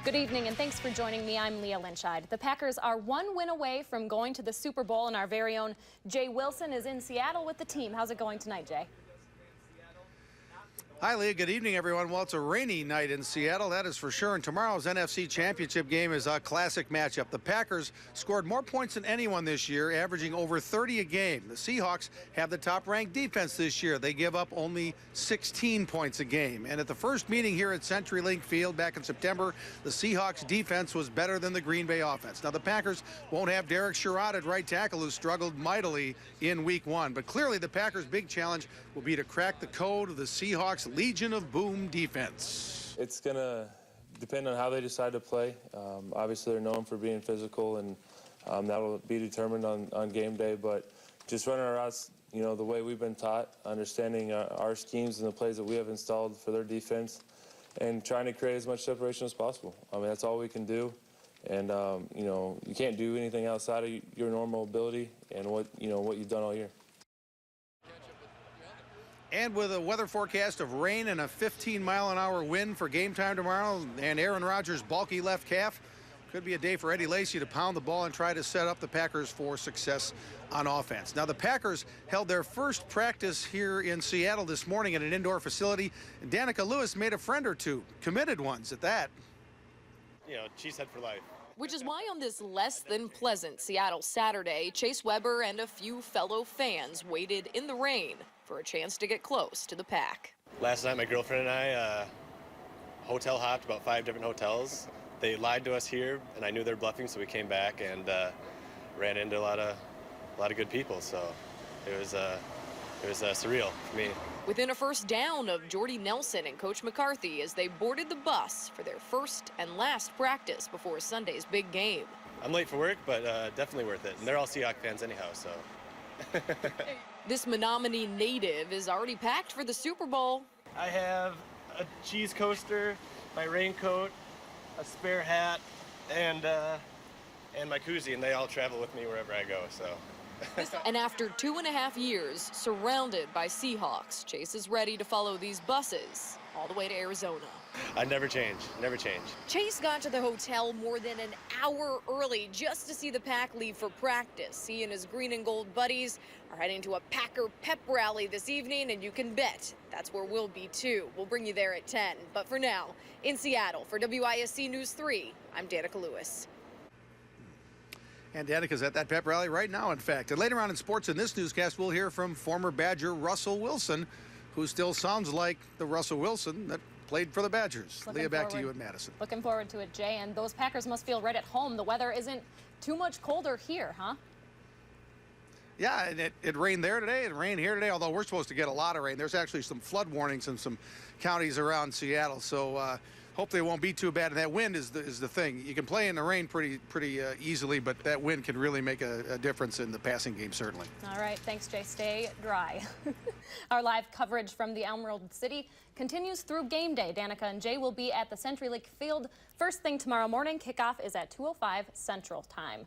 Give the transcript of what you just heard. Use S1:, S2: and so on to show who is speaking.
S1: Good evening, and thanks for joining me. I'm Leah Lynchide. The Packers are one win away from going to the Super Bowl, and our very own Jay Wilson is in Seattle with the team. How's it going tonight, Jay?
S2: Hi, Leah. Good evening, everyone. Well, it's a rainy night in Seattle, that is for sure. And tomorrow's NFC Championship game is a classic matchup. The Packers scored more points than anyone this year, averaging over 30 a game. The Seahawks have the top-ranked defense this year. They give up only 16 points a game. And at the first meeting here at CenturyLink Field back in September, the Seahawks defense was better than the Green Bay offense. Now, the Packers won't have Derek Sherrod at right tackle, who struggled mightily in Week 1. But clearly, the Packers' big challenge will be to crack the code of the Seahawks' Legion of Boom defense.
S3: It's going to depend on how they decide to play. Obviously, they're known for being physical, and that will be determined on game day. But just running our routes, the way we've been taught, understanding our schemes and the plays that we have installed for their defense, and trying to create as much separation as possible. I mean, that's all we can do. And, you can't do anything outside of your normal ability and what you've done all year.
S2: And with a weather forecast of rain and a 15-mile-an-hour wind for game time tomorrow, and Aaron Rodgers' bulky left calf, could be a day for Eddie Lacy to pound the ball and try to set up the Packers for success on offense. Now, the Packers held their first practice here in Seattle this morning at an indoor facility, and Danica Lewis made a friend or two, committed ones at that.
S4: Cheesehead for life.
S5: Which is why on this less than pleasant Seattle Saturday, Chase Weber and a few fellow fans waited in the rain for a chance to get close to the Pack.
S4: Last night, my girlfriend and I hotel hopped about 5 different hotels. They lied to us here, and I knew they were bluffing, so we came back and ran into a lot of good people. So it was surreal for me.
S5: Within a first down of Jordy Nelson and Coach McCarthy as they boarded the bus for their first and last practice before Sunday's big game.
S4: I'm late for work, but definitely worth it. And they're all Seahawks fans anyhow, so.
S5: This Menominee native is already packed for the Super Bowl.
S6: I have a cheese coaster, my raincoat, a spare hat,
S4: And my koozie, and they all travel with me wherever I go, so.
S5: And after 2.5 years surrounded by Seahawks, Chase is ready to follow these buses all the way to Arizona.
S4: I never change, never change.
S5: Chase got to the hotel more than an hour early just to see the Pack leave for practice. He and his green and gold buddies are heading to a Packer pep rally this evening, and you can bet that's where we'll be too. We'll bring you there at 10. But for now, in Seattle, for WISC News 3, I'm Danica Lewis.
S2: And Danica's at that pep rally right now, in fact. And later on in sports in this newscast, we'll hear from former Badger Russell Wilson, who still sounds like the Russell Wilson that played for the Badgers. Leah, back to you at Madison.
S1: Looking forward to it, Jay. And those Packers must feel right at home. The weather isn't too much colder here, huh?
S2: Yeah, and it rained there today. It rained here today, although we're supposed to get a lot of rain. There's actually some flood warnings in some counties around Seattle. So hopefully it won't be too bad. And that wind is the thing. You can play in the rain pretty easily, but that wind can really make a difference in the passing game, certainly.
S1: All right. Thanks, Jay. Stay dry. Our live coverage from the Emerald City continues through game day. Danica and Jay will be at the CenturyLink Field first thing tomorrow morning. Kickoff is at 2:05 Central Time.